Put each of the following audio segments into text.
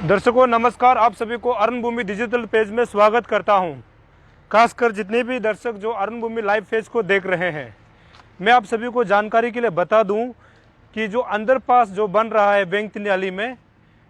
दर्शकों नमस्कार, आप सभी को अरुण भूमि डिजिटल पेज में स्वागत करता हूं। खासकर जितने भी दर्शक जो अरुण भूमि लाइव पेज को देख रहे हैं, मैं आप सभी को जानकारी के लिए बता दूं कि जो अंडरपास जो बन रहा है बैंक तिनियाली में,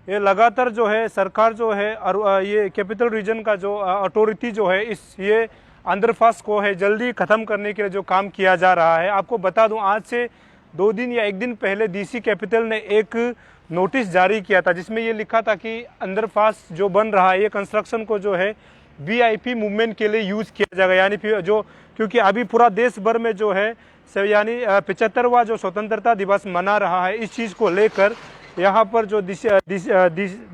ये लगातार जो है सरकार जो है और ये कैपिटल रीजन का जो अथॉरिटी जो है ये अंडरपास को है जल्दी ख़त्म करने के लिए जो काम किया जा रहा है। आपको बता दूं, आज से 2 दिन या 1 दिन पहले डीसी कैपिटल ने एक नोटिस जारी किया था जिसमें ये लिखा था कि अंडरपास जो बन रहा है ये कंस्ट्रक्शन को जो है वीआईपी मूवमेंट के लिए यूज़ किया जाएगा। यानी फिर जो क्योंकि अभी पूरा देश भर में जो है यानी 75वां जो स्वतंत्रता दिवस मना रहा है, इस चीज़ को लेकर यहाँ पर जो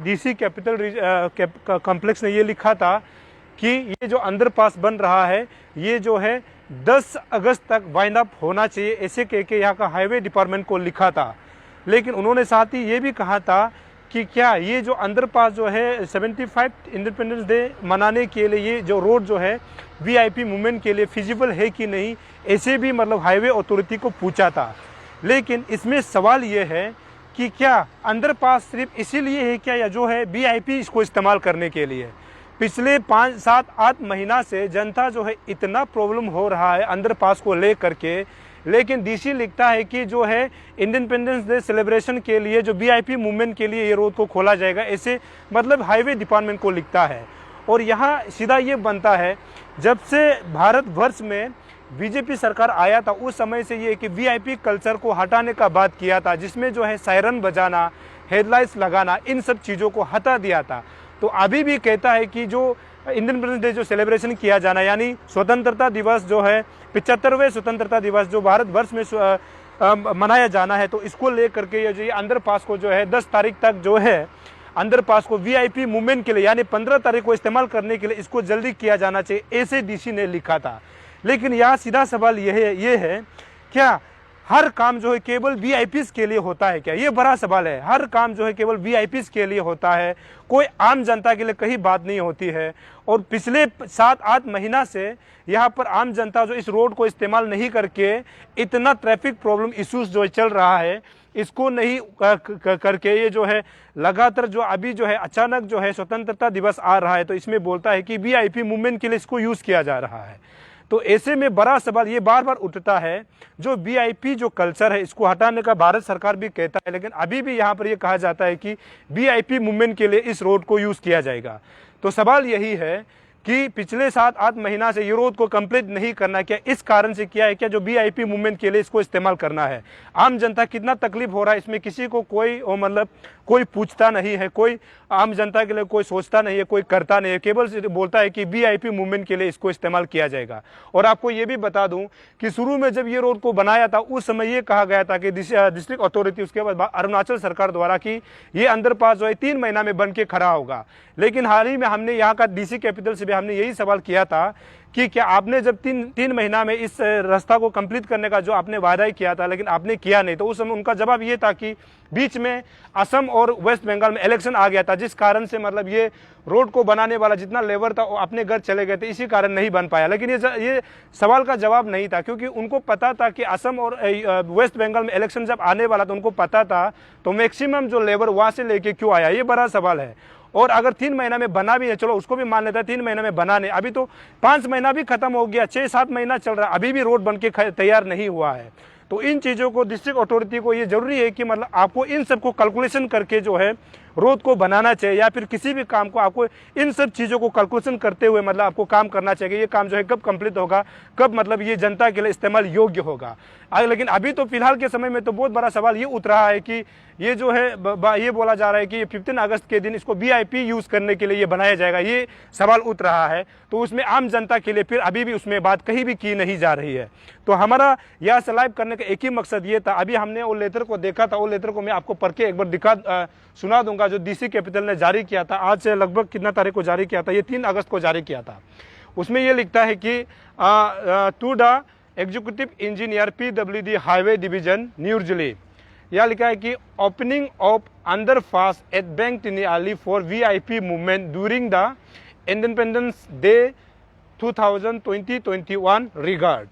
डीसी कैपिटल कॉम्प्लेक्स ने ये लिखा था कि ये जो अंडरपास बन रहा है ये जो है 10 अगस्त तक वाइंड अप होना चाहिए, ऐसे कह के यहाँ का हाईवे डिपार्टमेंट को लिखा था। लेकिन उन्होंने साथ ही ये भी कहा था कि क्या ये जो अंडरपास जो है 75 इंडिपेंडेंस डे मनाने के लिए ये जो रोड जो है वीआईपी मूवमेंट के लिए फिजिबल है कि नहीं, ऐसे भी मतलब हाईवे अथॉरिटी को पूछा था। लेकिन इसमें सवाल ये है कि क्या अंडरपास सिर्फ इसीलिए है क्या, या जो है वीआईपी इसको इस्तेमाल करने के लिए? पिछले 5, 7, 8 महीना से जनता जो है इतना प्रॉब्लम हो रहा है अंडरपास को लेकर के, लेकिन डीसी लिखता है कि जो है इंडिपेंडेंस डे सेलिब्रेशन के लिए जो वीआईपी मूवमेंट के लिए ये रोड को खोला जाएगा, ऐसे मतलब हाईवे डिपार्टमेंट को लिखता है। और यहाँ सीधा ये बनता है, जब से भारतवर्ष में बीजेपी सरकार आया था उस समय से ये कि वीआईपी कल्चर को हटाने का बात किया था, जिसमें जो है सायरन बजाना, हेडलाइट्स लगाना, इन सब चीज़ों को हटा दिया था। तो अभी भी कहता है कि जो इंडिपेंडेंस डे जो सेलिब्रेशन किया जाना, यानी स्वतंत्रता दिवस जो है 75वें स्वतंत्रता दिवस जो भारतवर्ष में मनाया जाना है, तो इसको लेकर के ये अंडरपास को जो है 10 तारीख तक जो है अंडरपास को वीआईपी मूवमेंट के लिए यानी 15 तारीख को इस्तेमाल करने के लिए इसको जल्दी किया जाना चाहिए, ऐसे डीसी ने लिखा था। लेकिन यहाँ सीधा सवाल ये है क्या हर काम जो है केवल वीआईपीज़ के लिए होता है क्या? ये बड़ा सवाल है। हर काम जो है केवल वीआईपीज़ के लिए होता है, कोई आम जनता के लिए कहीं बात नहीं होती है। और पिछले 7-8 महीना से यहाँ पर आम जनता जो इस रोड को इस्तेमाल नहीं करके इतना ट्रैफिक प्रॉब्लम इश्यूज जो चल रहा है, इसको नहीं करके ये जो है लगातार जो अभी जो है अचानक जो है स्वतंत्रता दिवस आ रहा है, तो इसमें बोलता है कि वीआईपी मूवमेंट के लिए इसको यूज़ किया जा रहा है। तो ऐसे में बड़ा सवाल ये बार बार उठता है, जो वीआईपी जो कल्चर है इसको हटाने का भारत सरकार भी कहता है, लेकिन अभी भी यहाँ पर ये कहा जाता है कि वीआईपी मूवमेंट के लिए इस रोड को यूज़ किया जाएगा। तो सवाल यही है कि पिछले 7-8 महीना से ये रोड को कंप्लीट नहीं करना, क्या इस कारण से किया है क्या जो वीआईपी मूवमेंट के लिए इसको इस्तेमाल करना है? आम जनता कितना तकलीफ हो रहा है इसमें किसी को कोई मतलब कोई पूछता नहीं है, कोई आम जनता के लिए कोई सोचता नहीं है, कोई करता नहीं है, केवल बोलता है कि वीआईपी मूवमेंट के लिए इसको इस्तेमाल किया जाएगा। और आपको ये भी बता दूं कि शुरू में जब ये रोड को बनाया था उस समय ये कहा गया था कि डिस्ट्रिक्ट अथॉरिटी, उसके बाद अरुणाचल सरकार द्वारा कि ये अंडरपास जो है 3 महीना में बन के खड़ा होगा। लेकिन हाल ही में हमने यहाँ का डीसी कैपिटल से भी हमने यही सवाल किया था कि क्या आपने जब 3 महीना में इस रास्ता को कंप्लीट करने का जो आपने वादा किया था, लेकिन आपने किया नहीं, तो उस समय उनका जवाब ये था कि बीच में असम और वेस्ट बंगाल में इलेक्शन आ गया था, जिस कारण से मतलब ये रोड को बनाने वाला जितना लेबर था वो अपने घर चले गए थे, इसी कारण नहीं बन पाया। लेकिन ये सवाल का जवाब नहीं था, क्योंकि उनको पता था कि असम और वेस्ट बंगाल में इलेक्शन जब आने वाला तो उनको पता था, तो मैक्सिमम जो लेबर वहाँ से लेके क्यों आया, ये बड़ा सवाल है। और अगर 3 महीना में बना भी है, चलो उसको भी मान लेता है 3 महीना में बना नहीं, अभी तो 5 महीना भी खत्म हो गया, 6-7 महीना चल रहा है, अभी भी रोड बन के तैयार नहीं हुआ है। तो इन चीज़ों को डिस्ट्रिक्ट अथॉरिटी को ये जरूरी है कि मतलब आपको इन सबको कैलकुलेशन करके जो है रोड को बनाना चाहिए, या फिर किसी भी काम को आपको इन सब चीज़ों को कैलकुलेशन करते हुए मतलब आपको काम करना चाहिए। ये काम जो है कब कंप्लीट होगा, कब मतलब ये जनता के लिए इस्तेमाल योग्य होगा। लेकिन अभी तो फिलहाल के समय में तो बहुत बड़ा सवाल ये उठ रहा है कि ये जो है ये बोला जा रहा है कि 15 अगस्त के दिन इसको वीआईपी यूज़ करने के लिए ये बनाया जाएगा, ये सवाल उठ रहा है। तो उसमें आम जनता के लिए फिर अभी भी उसमें बात कहीं भी की नहीं जा रही है। तो हमारा यहाँ से लाइव करने का एक ही मकसद ये था। अभी हमने वो लेटर को देखा था, वो लेटर को मैं आपको पढ़ के एक बार सुना दूंगा, जो डीसी कैपिटल ने जारी किया था। आज से लगभग कितना तारीख को जारी किया था, ये 3 अगस्त को जारी किया था। उसमें ये लिखता है कि to the executive engineer PWD highway division New Delhi, यह लिखा है कि opening of underpass at bank Tiniyali for VIP movement during the independence day 2020-21 regard.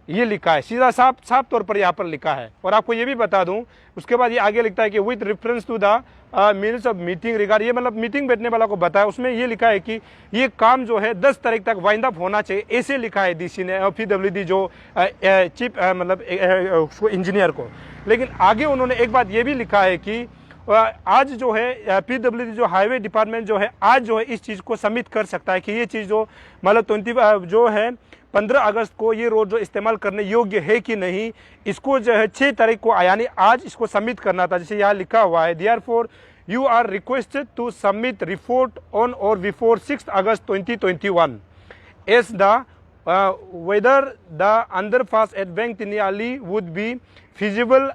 ये लिखा है, सीधा साफ साफ तौर पर यहाँ पर लिखा है। और आपको ये भी बता दूं, उसके बाद ये आगे लिखता है कि with reference to the minutes of meeting regard, ये मतलब मीटिंग बैठने वाला को बताया, उसमें ये लिखा है कि ये काम जो है 10 तारीख तक वाइंड अप होना चाहिए, ऐसे लिखा है डीसी ने और PWD जो चीफ मतलब इंजीनियर को। लेकिन आगे उन्होंने एक बात ये भी लिखा है कि आज जो है PWD जो हाईवे डिपार्टमेंट जो है आज जो है इस चीज़ को सबमिट कर सकता है कि ये चीज़ जो मतलब 20 जो है 15 अगस्त को ये रोड जो इस्तेमाल करने योग्य है कि नहीं, इसको जो है 6 तारीख को यानी आज इसको सबमिट करना था, जैसे यहाँ लिखा हुआ है therefore you are requested to submit report on or before 6 August 2021 as the whether the underpass at Bank Tiniali would be feasible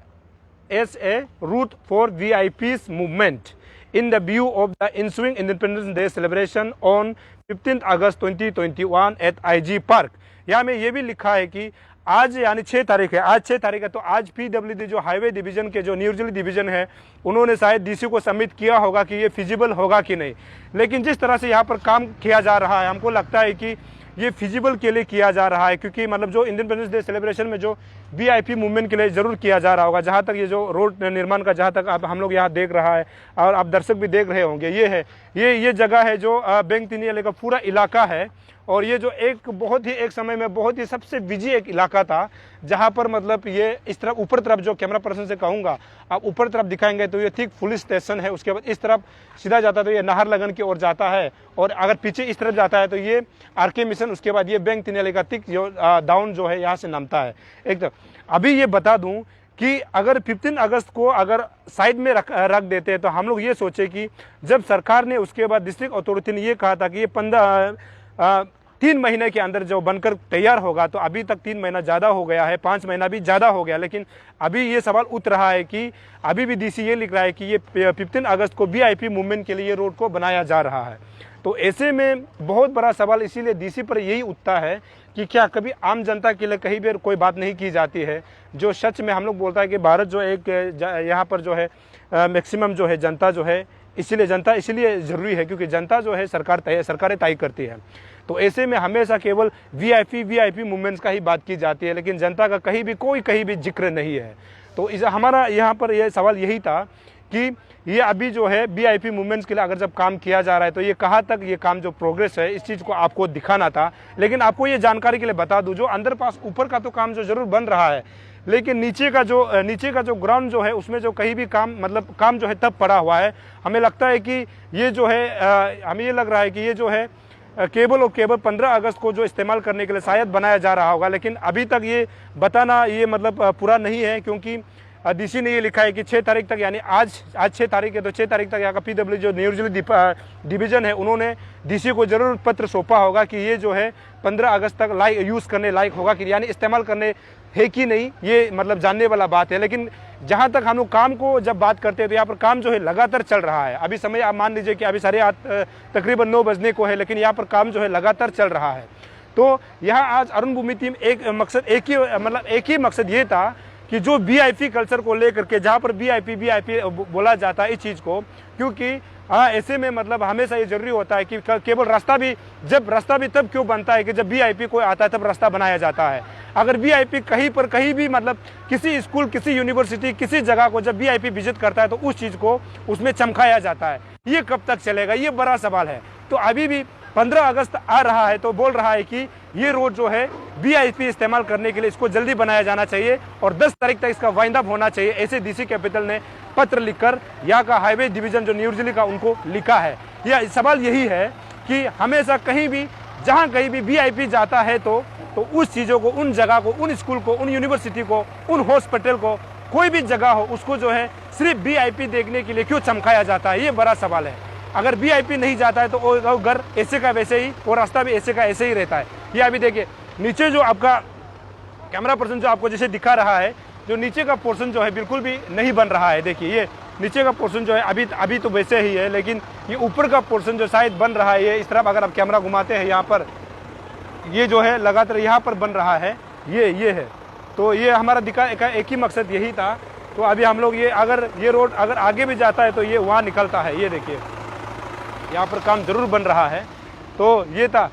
as a route for VIPs movement in the view of the ensuing Independence Day celebration on 15th August 2021 at IG Park। यहाँ में ये भी लिखा है कि आज यानी 6 तारीख है, आज 6 तारीख है, तो आज PWD जो हाईवे डिवीजन के जो न्यू दिल्ली डिवीजन है उन्होंने शायद डीसी को सबमिट किया होगा कि ये फिजिबल होगा कि नहीं। लेकिन जिस तरह से यहाँ पर काम किया जा रहा है हमको लगता है कि ये फिजिबल के लिए किया जा रहा है, क्योंकि मतलब जो इंडिपेंडेंस डे सेलिब्रेशन में जो VIP मूवमेंट के लिए ज़रूर किया जा रहा होगा। जहाँ तक ये जो रोड निर्माण का जहाँ तक आप हम लोग यहाँ देख रहा है और आप दर्शक भी देख रहे होंगे, ये है ये जगह है जो बैंक तिनियाली का पूरा इलाका है। और ये जो एक बहुत ही एक समय में बहुत ही सबसे बिजी एक इलाका था, जहाँ पर मतलब ये इस तरफ ऊपर तरफ जो कैमरा पर्सन से कहूँगा आप ऊपर तरफ दिखाएंगे तो ये ठीक पुलिस स्टेशन है, उसके बाद इस तरफ सीधा जाता है तो ये नाहरलगन की ओर जाता है, और अगर पीछे इस तरफ जाता है तो ये RK मिशन, उसके बाद ये बैंक तिनियाली का ठीक जो डाउन जो है यहाँ से नामता है एक तरफ। अभी ये बता दूँ कि अगर 15 अगस्त को अगर साइड में रख देते हैं तो हम लोग ये सोचे कि जब सरकार ने उसके बाद डिस्ट्रिक्ट अथॉरिटी ने ये कहा था कि ये 3 महीने के अंदर जो बनकर तैयार होगा, तो अभी तक 3 महीना ज़्यादा हो गया है, 5 महीना भी ज़्यादा हो गया। लेकिन अभी ये सवाल उठ रहा है कि अभी भी डीसी ये लिख रहा है कि ये 15 अगस्त को VIP मूवमेंट के लिए ये रोड को बनाया जा रहा है। तो ऐसे में बहुत बड़ा सवाल इसीलिए डीसी पर यही उठता है कि क्या कभी आम जनता के लिए कहीं भी कोई बात नहीं की जाती है, जो सच में हम लोग बोलता है कि भारत जो एक यहाँ पर जो है मैक्सिमम जो है जनता जो है, इसीलिए जनता इसलिए ज़रूरी है क्योंकि जनता जो है सरकारें तय करती है। तो ऐसे में हमेशा केवल VIP मूवमेंट्स का ही बात की जाती है, लेकिन जनता का कहीं भी जिक्र नहीं है। तो हमारा यहाँ पर यह सवाल यही था कि ये अभी जो है VIP मूवमेंट्स के लिए अगर जब काम किया जा रहा है तो ये कहाँ तक ये काम जो प्रोग्रेस है इस चीज़ को आपको दिखाना था। लेकिन आपको ये जानकारी के लिए बता दूं, जो अंडरपास ऊपर का तो काम जो ज़रूर बन रहा है, लेकिन नीचे का जो ग्राउंड जो है उसमें जो कहीं भी काम जो है तब पड़ा हुआ है। हमें लगता है कि ये जो है हमें ये लग रहा है कि ये जो है केवल 15 अगस्त को जो इस्तेमाल करने के लिए शायद बनाया जा रहा होगा, लेकिन अभी तक ये बताना ये मतलब पूरा नहीं है, क्योंकि डीसी ने ये लिखा है कि 6 तारीख तक, यानी आज 6 तारीख है, तो 6 तारीख तक यहाँ का PWD जो न्यू दिल्ली डिवीजन है उन्होंने डीसी को जरूर पत्र सौंपा होगा कि ये जो है 15 अगस्त तक यूज़ करने लायक होगा कि यानी इस्तेमाल करने है कि नहीं, ये मतलब जानने वाला बात है। लेकिन जहाँ तक हम लोग काम को जब बात करते हैं तो यहाँ पर काम जो है लगातार चल रहा है। अभी समय आप मान लीजिए कि अभी तकरीबन 9 बजने को है, लेकिन यहाँ पर काम जो है लगातार चल रहा है। तो यहाँ आज अरुण भूमि टीम एक ही मकसद ये था कि जो VIP कल्चर को लेकर के, जहाँ पर VIP बोला जाता है इस चीज़ को, क्योंकि हाँ ऐसे में मतलब हमेशा ये जरूरी होता है कि केवल रास्ता भी तब क्यों बनता है कि जब VIP कोई आता है तब रास्ता बनाया जाता है। अगर VIP कहीं भी मतलब किसी स्कूल, किसी यूनिवर्सिटी, किसी जगह को जब VIP विजिट करता है तो उस चीज़ को उसमें चमकाया जाता है। ये कब तक चलेगा, ये बड़ा सवाल है। तो अभी भी 15 अगस्त आ रहा है तो बोल रहा है कि ये रोड जो है VIP इस्तेमाल करने के लिए इसको जल्दी बनाया जाना चाहिए और 10 तारीख तक इसका वाइंड अप होना चाहिए। ऐसे DC कैपिटल ने पत्र लिखकर यहाँ का हाईवे डिवीजन जो न्यू दिल्ली का उनको लिखा है। यह सवाल यही है कि हमेशा कहीं भी जहाँ कहीं भी VIP जाता है तो उस चीज़ों को, उन जगह को, उन स्कूल को, उन यूनिवर्सिटी को, उन हॉस्पिटल को, कोई भी जगह हो उसको जो है सिर्फ VIP देखने के लिए क्यों चमकाया जाता है, ये बड़ा सवाल है। अगर VIP नहीं जाता है तो वो घर ऐसे का वैसे ही, वो रास्ता भी ऐसे का ऐसे ही रहता है। ये अभी देखिए नीचे जो आपका कैमरा पर्सन जो आपको जैसे दिखा रहा है, जो नीचे का पोर्शन जो है बिल्कुल भी नहीं बन रहा है। देखिए ये नीचे का पोर्शन जो है अभी तो वैसे ही है, लेकिन ये ऊपर का पोर्शन जो शायद बन रहा है, ये इस तरफ अगर आप कैमरा घुमाते हैं यहाँ पर, ये जो है लगातार यहाँ पर बन रहा है, ये है। तो ये हमारा एक ही मकसद यही था। तो अभी हम लोग ये रोड अगर आगे भी जाता है तो ये वहाँ निकलता है। ये देखिए यहाँ पर काम जरूर बन रहा है। तो ये था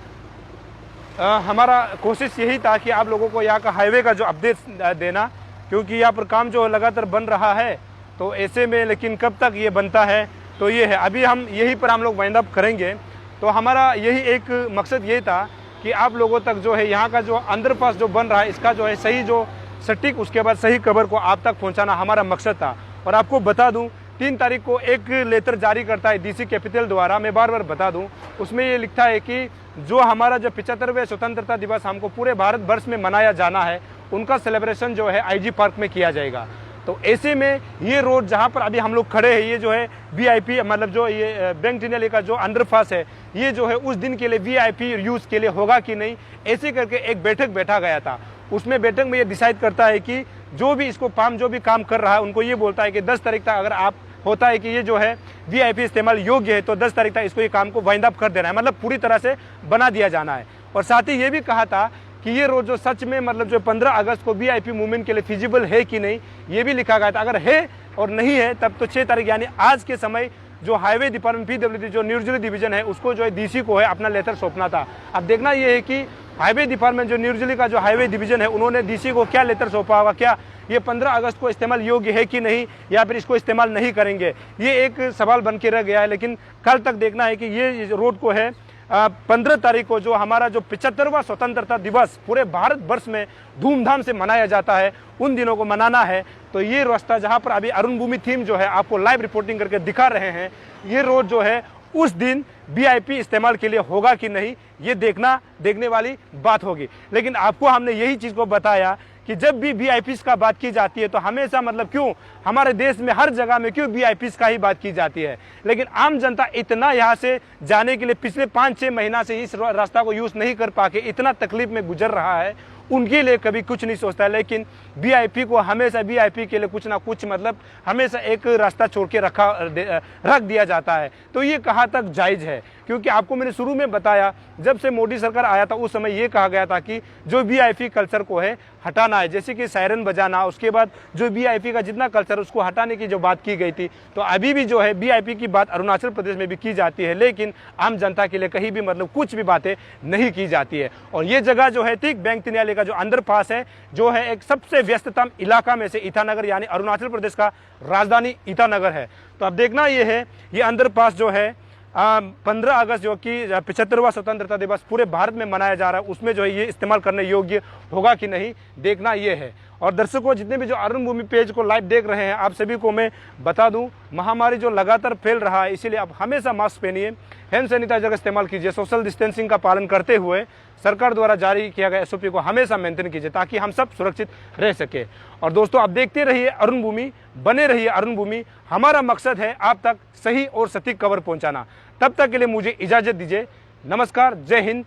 हमारा कोशिश यही था कि आप लोगों को यहाँ का हाईवे का जो अपडेट देना, क्योंकि यहाँ पर काम जो लगातार बन रहा है, तो ऐसे में लेकिन कब तक ये बनता है तो ये है। अभी हम यहीं पर हम लोग वाइंड अप करेंगे। तो हमारा यही एक मकसद ये था कि आप लोगों तक जो है यहाँ का जो अंडरपास जो बन रहा है, इसका जो है सही जो सटीक उसके बाद सही खबर को आप तक पहुँचाना हमारा मकसद था। और आपको बता दूँ 3 तारीख को एक लेटर जारी करता है डीसी कैपिटल द्वारा, मैं बार बार बता दूं, उसमें ये लिखा है कि जो हमारा जो 75वें स्वतंत्रता दिवस हमको पूरे भारत वर्ष में मनाया जाना है, उनका सेलिब्रेशन जो है आईजी पार्क में किया जाएगा। तो ऐसे में ये रोड जहाँ पर अभी हम लोग खड़े हैं, ये जो है वीआईपी मतलब जो ये बैंक टिनली का जो अंडरपास है, ये जो है उस दिन के लिए वीआईपी यूज़ के लिए होगा कि नहीं, ऐसे करके एक बैठक बैठा गया था। उसमें बैठक में ये डिसाइड करता है कि जो भी इसको जो भी काम कर रहा है, उनको ये बोलता है कि 10 तारीख तक अगर आप होता है कि ये जो है वीआईपी इस्तेमाल योग्य है, तो 10 तारीख तक इसको ये काम को वाइंड अप कर देना है, मतलब पूरी तरह से बना दिया जाना है। और साथ ही ये भी कहा था कि ये रोड जो सच में मतलब जो 15 अगस्त को वीआईपी मूवमेंट के लिए फिजिबल है कि नहीं, ये भी लिखा गया था। अगर है और नहीं है तब तो 6 तारीख यानी आज के समय जो हाईवे डिपार्टमेंट पीडब्ल्यूडी जो न्यू दिल्ली डिवीजन है, उसको जो है डीसी को है अपना लेटर सौंपना था। अब देखना ये है कि हाईवे डिपार्टमेंट जो न्यू दिल्ली का जो हाईवे डिवीजन है, उन्होंने डीसी को क्या लेटर सौंपा होगा, क्या ये 15 अगस्त को इस्तेमाल योग्य है कि नहीं, या फिर इसको इस्तेमाल नहीं करेंगे, ये एक सवाल बन के रह गया है। लेकिन कल तक देखना है कि ये रोड को है 15 तारीख को जो हमारा जो 75वां स्वतंत्रता दिवस पूरे भारत वर्ष में धूमधाम से मनाया जाता है, उन दिनों को मनाना है। तो ये रास्ता जहाँ पर अभी अरुण भूमि थीम जो है आपको लाइव रिपोर्टिंग करके दिखा रहे हैं, ये रोड जो है उस दिन वीआईपी इस्तेमाल के लिए होगा कि नहीं, ये देखने वाली बात होगी। लेकिन आपको हमने यही चीज़ को बताया कि जब भी वीआईपीज़ का बात की जाती है तो हमेशा मतलब क्यों हमारे देश में हर जगह में क्यों वीआईपीज़ का ही बात की जाती है, लेकिन आम जनता इतना यहाँ से जाने के लिए पिछले 5-6 महीना से इस रास्ता को यूज़ नहीं कर पाके इतना तकलीफ में गुजर रहा है, उनके लिए कभी कुछ नहीं सोचता है। लेकिन वीआईपी को हमेशा वीआईपी के लिए कुछ ना कुछ मतलब हमेशा एक रास्ता छोड़ के रख दिया जाता है। तो ये कहाँ तक जायज़ है, क्योंकि आपको मैंने शुरू में बताया जब से मोदी सरकार आया था उस समय ये कहा गया था कि जो वीआईपी कल्चर को है हटाना है, जैसे कि सायरन बजाना, उसके बाद जो वीआईपी का जितना कल्चर उसको हटाने की जो बात की गई थी। तो अभी भी जो है वीआईपी की बात अरुणाचल प्रदेश में भी की जाती है, लेकिन आम जनता के लिए कहीं भी मतलब कुछ भी बातें नहीं की जाती है। और ये जगह जो है ठीक बैंक तिनियाली का जो अंडरपास है, जो है एक सबसे व्यस्ततम इलाका में से ईटानगर यानी अरुणाचल प्रदेश का राजधानी ईटानगर है। तो अब देखना ये है ये अंडरपास जो है 15 अगस्त जो कि 75वां स्वतंत्रता दिवस पूरे भारत में मनाया जा रहा है, उसमें जो है ये इस्तेमाल करने योग्य होगा कि नहीं, देखना ये है। और दर्शकों जितने भी जो अरुण भूमि पेज को लाइव देख रहे हैं, आप सभी को मैं बता दूं महामारी जो लगातार फैल रहा है, इसीलिए आप हमेशा मास्क पहनिए, हैंड सैनिटाइजर का इस्तेमाल कीजिए, सोशल डिस्टेंसिंग का पालन करते हुए सरकार द्वारा जारी किया गया एसओपी को हमेशा मेंटेन कीजिए ताकि हम सब सुरक्षित रह सके। और दोस्तों आप देखते रहिए अरुण भूमि, बने रहिए अरुण भूमि। हमारा मकसद है आप तक सही और सटीक खबर पहुंचाना। तब तक के लिए मुझे इजाजत दीजिए। नमस्कार, जय हिंद,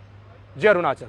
जय अरुणाचल।